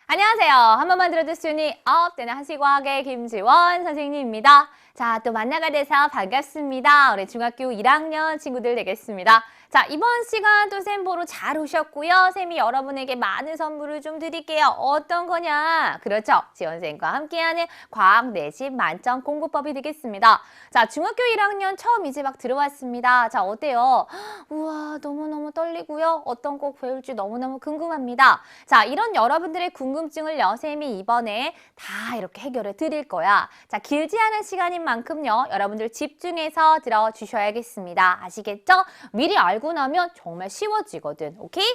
안녕하세요. 한 번만 들어도 순위 업 되는 한시과학의 김지원 선생님입니다. 자, 또 만나게 돼서 반갑습니다. 우리 중학교 1학년 친구들 되겠습니다. 자, 이번 시간 또 쌤 보러 잘 오셨고요. 쌤이 여러분에게 많은 선물을 좀 드릴게요. 어떤 거냐? 그렇죠. 지원쌤과 함께하는 과학 내신 만점 공부법이 되겠습니다. 자, 중학교 1학년 처음 이제 막 들어왔습니다. 자, 어때요? 우와, 너무너무 떨리고요. 어떤 거 배울지 너무너무 궁금합니다. 자, 이런 여러분들의 궁금증을요, 쌤이 이번에 다 이렇게 해결해 드릴 거야. 자, 길지 않은 시간인 만큼요, 여러분들 집중해서 들어주셔야겠습니다. 아시겠죠? 미리 알고 나면 정말 쉬워지거든. 오케이?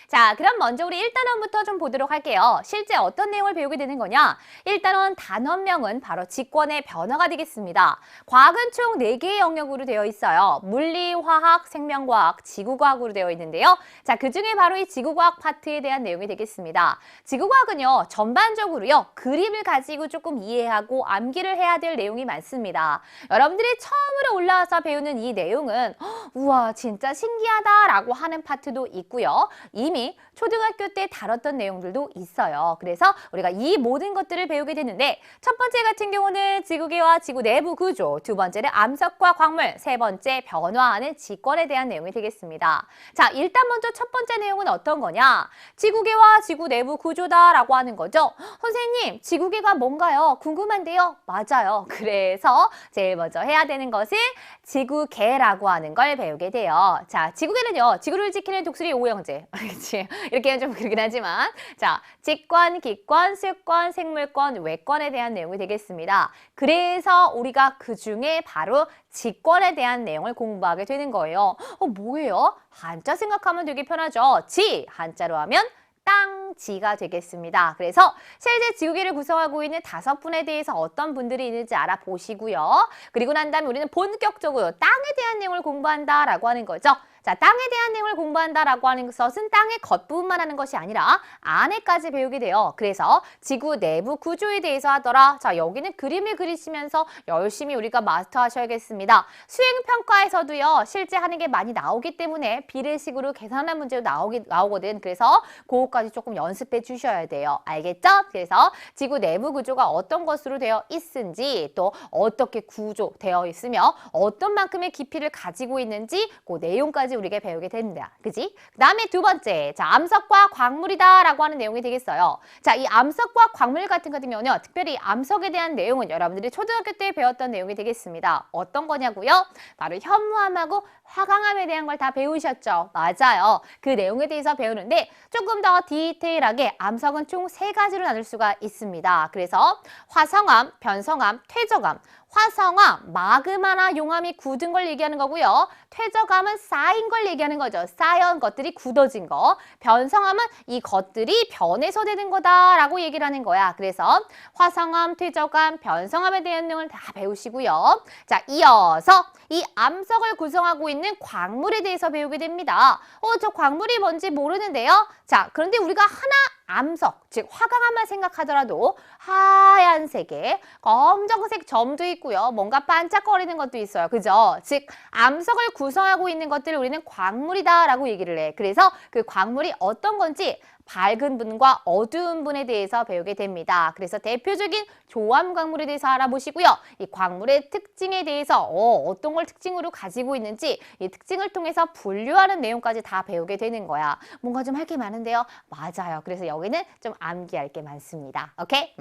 자, 그럼 먼저 우리 1단원부터 좀 보도록 할게요. 실제 어떤 내용을 배우게 되는 거냐? 1단원 단원명은 바로 직권의 변화가 되겠습니다. 과학은 총 4개의 영역으로 되어 있어요. 물리, 화학, 생명과학, 지구과학으로 되어 있는데요. 자, 그중에 바로 이 지구과학 파트에 대한 내용이 되겠습니다. 지구과학은요, 전반적으로요, 그림을 가지고 조금 이해하고 암기를 해야 될 내용이 많습니다. 여러분들이 처음으로 올라와서 배우는 이 내용은 우와, 진짜 신기하다라고 하는 파트도 있고요. 이미 초등학교 때 다뤘던 내용들도 있어요. 그래서 우리가 이 모든 것들을 배우게 되는데 첫 번째 같은 경우는 지구계와 지구 내부 구조, 두 번째는 암석과 광물, 세 번째 변화하는 직권에 대한 내용이 되겠습니다. 자, 일단 먼저 첫 번째 내용은 어떤 거냐? 지구계와 지구 내부 구조다라고 하는 거죠. 선생님, 지구계가 뭔가요? 궁금한데요? 맞아요. 그래서 제일 먼저 해야 되는 것은 지구계라고 하는 걸 배우게 돼요. 자, 지구계는요, 지구를 지키는 독수리 오형제. 그치? 이렇게 하면 좀 그렇긴 하지만. 자, 직권, 기권, 수권, 생물권, 외권에 대한 내용이 되겠습니다. 그래서 우리가 그 중에 바로 직권에 대한 내용을 공부하게 되는 거예요. 뭐예요? 한자 생각하면 되게 편하죠. 지, 한자로 하면 땅, 지가 되겠습니다. 그래서 실제 지구계를 구성하고 있는 5분에 대해서 어떤 분들이 있는지 알아보시고요. 그리고 난 다음에 우리는 본격적으로 땅에 대한 내용을 공부한다라고 하는 거죠. 자, 땅에 대한 내용을 공부한다라고 하는 것은 땅의 겉부분만 하는 것이 아니라 안에까지 배우게 돼요. 그래서 지구 내부 구조에 대해서 하더라. 자, 여기는 그림을 그리시면서 열심히 우리가 마스터하셔야겠습니다. 수행평가에서도요, 실제 하는 게 많이 나오기 때문에 비례식으로 계산한 문제도 나오거든. 그래서 그거까지 조금 연습해 주셔야 돼요. 알겠죠? 그래서 지구 내부 구조가 어떤 것으로 되어 있은지, 또 어떻게 구조되어 있으며 어떤 만큼의 깊이를 가지고 있는지 그 내용까지 우리가 배우게 됩니다. 그지? 그 다음에 두 번째, 자, 암석과 광물이다 라고 하는 내용이 되겠어요. 자, 이 암석과 광물 같은 거 같으면요, 특별히 암석에 대한 내용은 여러분들이 초등학교 때 배웠던 내용이 되겠습니다. 어떤 거냐고요? 바로 현무암하고 화강암에 대한 걸 다 배우셨죠? 맞아요. 그 내용에 대해서 배우는데 조금 더 디테일하게 암석은 총 3가지로 나눌 수가 있습니다. 그래서 화성암, 변성암, 퇴적암. 화성암, 마그마나 용암이 굳은 걸 얘기하는 거고요. 퇴적암은 쌓인 걸 얘기하는 거죠. 쌓여온 것들이 굳어진 거. 변성암은 이 것들이 변해서 되는 거다라고 얘기를 하는 거야. 그래서 화성암, 퇴적암, 변성암에 대한 내용을 다 배우시고요. 자, 이어서 이 암석을 구성하고 있는 광물에 대해서 배우게 됩니다. 저 광물이 뭔지 모르는데요. 자, 그런데 우리가 하나 암석, 즉 화강암만 생각하더라도 하얀색의 검정색 점도 있고요. 뭔가 반짝거리는 것도 있어요. 그죠? 즉 암석을 구성하고 있는 것들을 우리는 광물이다라고 얘기를 해. 그래서 그 광물이 어떤 건지 밝은 분과 어두운 분에 대해서 배우게 됩니다. 그래서 대표적인 조암 광물에 대해서 알아보시고요. 이 광물의 특징에 대해서 어떤 걸 특징으로 가지고 있는지 이 특징을 통해서 분류하는 내용까지 다 배우게 되는 거야. 뭔가 좀 할 게 많은데요. 맞아요. 그래서 여기는 좀 암기할 게 많습니다. 오케이?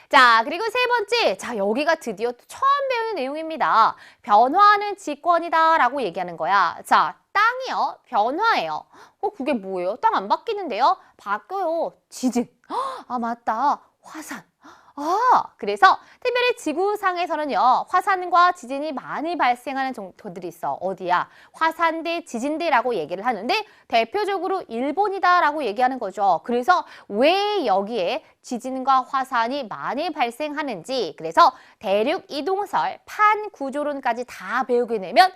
자, 그리고 세 번째. 자, 여기가 드디어 처음 배우는 내용입니다. 변화하는 직권이다 라고 얘기하는 거야. 자, 땅이요. 변화예요. 그게 뭐예요? 땅 안 바뀌는데요? 바뀌어요. 지진. 아, 맞다. 화산. 그래서 특별히 지구상에서는요, 화산과 지진이 많이 발생하는 정도들이 있어. 어디야? 화산대, 지진대라고 얘기를 하는데 대표적으로 일본이다라고 얘기하는 거죠. 그래서 왜 여기에 지진과 화산이 많이 발생하는지, 그래서 대륙 이동설, 판구조론까지 다 배우게 되면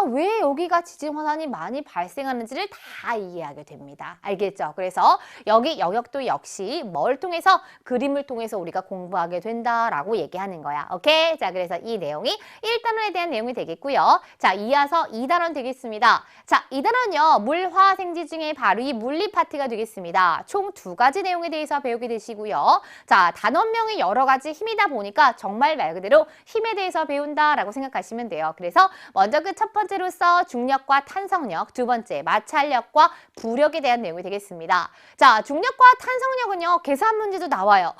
왜 여기가 지진, 화산이 많이 발생하는지를 다 이해하게 됩니다. 알겠죠? 그래서 여기 영역도 역시 뭘 통해서? 그림을 통해서 대해서 우리가 공부하게 된다라고 얘기하는 거야. 오케이? 자, 그래서 이 내용이 1단원에 대한 내용이 되겠고요. 자, 이어서 2단원 되겠습니다. 자, 2단원요. 물화생지 중에 바로 이 물리 파트가 되겠습니다. 총 2가지 내용에 대해서 배우게 되시고요. 자, 단원명이 여러 가지 힘이다 보니까 정말 말 그대로 힘에 대해서 배운다라고 생각하시면 돼요. 그래서 먼저 그 첫 번째로서 중력과 탄성력, 두 번째 마찰력과 부력에 대한 내용이 되겠습니다. 자, 중력과 탄성력은요. 계산 문제도 나와요.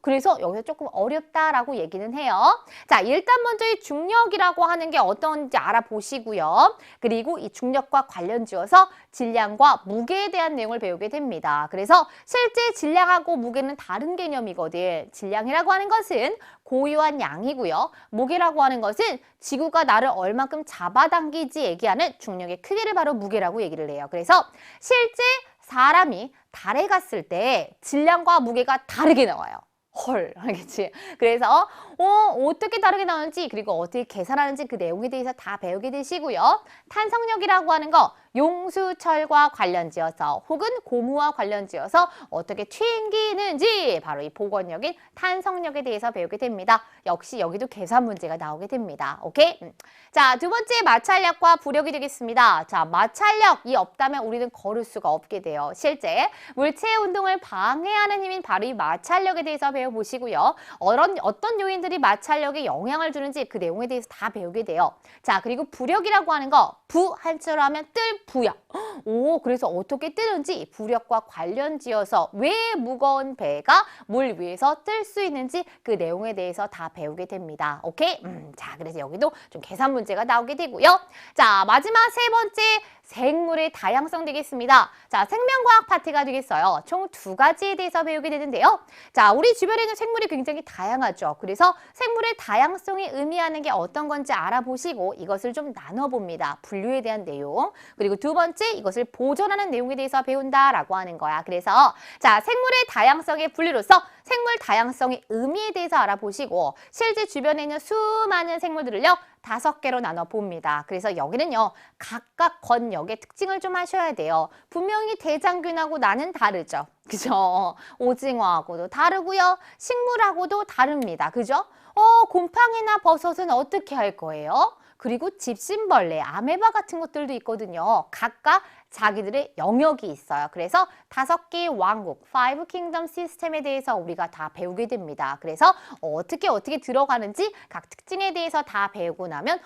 그래서 여기서 조금 어렵다라고 얘기는 해요. 자, 일단 먼저 이 중력이라고 하는 게 어떤지 알아보시고요. 그리고 이 중력과 관련 지어서 질량과 무게에 대한 내용을 배우게 됩니다. 그래서 실제 질량하고 무게는 다른 개념이거든. 질량이라고 하는 것은 고유한 양이고요. 무게라고 하는 것은 지구가 나를 얼만큼 잡아당기지 얘기하는 중력의 크기를 바로 무게라고 얘기를 해요. 그래서 실제 사람이 달에 갔을 때 질량과 무게가 다르게 나와요. 헐, 알겠지? 그래서 어떻게 다르게 나오는지 그리고 어떻게 계산하는지 그 내용에 대해서 다 배우게 되시고요. 탄성력이라고 하는 거 용수철과 관련지어서 혹은 고무와 관련지어서 어떻게 튕기는지 바로 이 복원력인 탄성력에 대해서 배우게 됩니다. 역시 여기도 계산 문제가 나오게 됩니다. 오케이? 자, 두 번째 마찰력과 부력이 되겠습니다. 자, 마찰력이 없다면 우리는 걸을 수가 없게 돼요. 실제 물체의 운동을 방해하는 힘인 바로 이 마찰력에 대해서 배워보시고요. 어떤 요인들이 마찰력에 영향을 주는지 그 내용에 대해서 다 배우게 돼요. 자, 그리고 부력이라고 하는 거 부 한자로 하면 뜰 부력. 그래서 어떻게 뜨는지 부력과 관련지어서 왜 무거운 배가 물 위에서 뜰 수 있는지 그 내용에 대해서 다 배우게 됩니다. 오케이? 자, 그래서 여기도 좀 계산 문제가 나오게 되고요. 자, 마지막 세 번째 생물의 다양성 되겠습니다. 자, 생명과학 파트가 되겠어요. 총 2가지에 대해서 배우게 되는데요. 자, 우리 주변에 있는 생물이 굉장히 다양하죠. 그래서 생물의 다양성이 의미하는 게 어떤 건지 알아보시고 이것을 좀 나눠봅니다. 분류에 대한 내용. 그리고 두 번째, 이것을 보존하는 내용에 대해서 배운다라고 하는 거야. 그래서 자, 생물의 다양성의 분류로서 생물 다양성의 의미에 대해서 알아보시고 실제 주변에 있는 수많은 생물들을요. 5개로 나눠 봅니다. 그래서 여기는요. 각각 권역의 특징을 좀 하셔야 돼요. 분명히 대장균하고 나는 다르죠. 그죠? 오징어하고도 다르고요. 식물하고도 다릅니다. 그죠? 곰팡이나 버섯은 어떻게 할 거예요? 그리고 집신벌레, 아메바 같은 것들도 있거든요. 각각 자기들의 영역이 있어요. 그래서 5개의 왕국, 5 킹덤 시스템에 대해서 우리가 다 배우게 됩니다. 그래서 어떻게 들어가는지 각 특징에 대해서 다 배우고 나면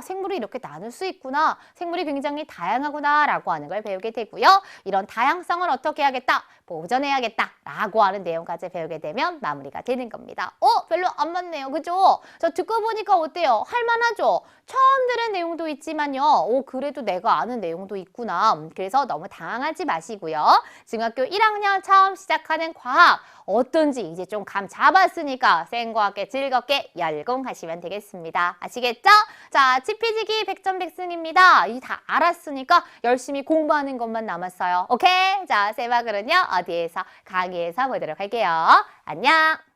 생물이 이렇게 나눌 수 있구나. 생물이 굉장히 다양하구나 라고 하는 걸 배우게 되고요. 이런 다양성을 어떻게 해야겠다? 보존해야겠다 라고 하는 내용까지 배우게 되면 마무리가 되는 겁니다. 별로 안 맞네요. 그죠? 저 듣고 보니까 어때요? 할만하죠? 처음 들은 내용도 있지만요. 그래도 내가 아는 내용도 있구나. 그래서 너무 당황하지 마시고요. 중학교 1학년 처음 시작하는 과학 어떤지 이제 좀 감 잡았으니까 생과학계 즐겁게 열공하시면 되겠습니다. 아시겠죠? 자, 지피지기 100점 백승입니다. 이 다 알았으니까 열심히 공부하는 것만 남았어요. 오케이? 자, 세박을은요 어디에서 강의에서 보도록 할게요. 안녕!